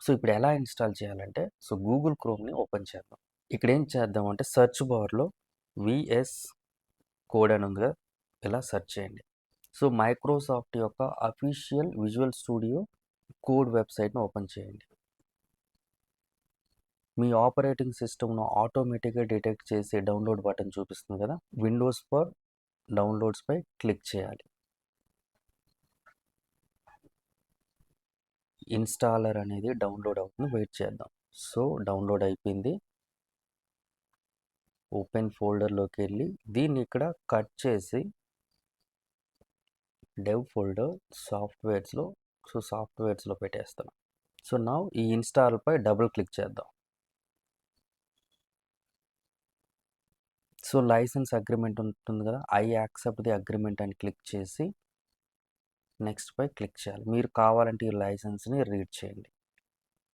So ఇప్పుడు ఎలా install చేయాలంటే గూగుల్ క్రోమ్ని ఓపెన్ చేద్దాం. ఇక్కడ ఏం చేద్దాం అంటే సెర్చ్ బార్లో విఎస్ కోడ్ అని ఉంది కదా, ఇలా సెర్చ్ చేయండి. సో మైక్రోసాఫ్ట్ యొక్క అఫీషియల్ విజువల్ స్టూడియో కోడ్ వెబ్సైట్ని ఓపెన్ చేయండి. మీ ఆపరేటింగ్ సిస్టమ్ను ఆటోమేటిక్గా డిటెక్ట్ చేసే డౌన్లోడ్ బటన్ చూపిస్తుంది కదా, విండోస్ ఫర్ డౌన్లోడ్స్పై క్లిక్ చేయాలి. ఇన్స్టాలర్ అనేది డౌన్లోడ్ అవుతుంది, వెయిట్ చేద్దాం. సో డౌన్లోడ్ అయిపోయింది. ఓపెన్ ఫోల్డర్లోకి వెళ్ళి దీన్ని ఇక్కడ కట్ చేసి డెవ్ ఫోల్డర్ సాఫ్ట్వేర్స్లో పెట్టేస్తాను. సో నౌ ఈ ఇన్స్టాల్పై డబుల్ క్లిక్ చేద్దాం. సో లైసెన్స్ అగ్రిమెంట్ ఉంటుంది కదా, ఐ యాక్సెప్ట్ ది అగ్రిమెంట్ అని క్లిక్ చేసి నెక్స్ట్ పై క్లిక్ చేయాలి. మీరు కావాలంటే ఈ లైసెన్స్ని రీడ్ చేయండి.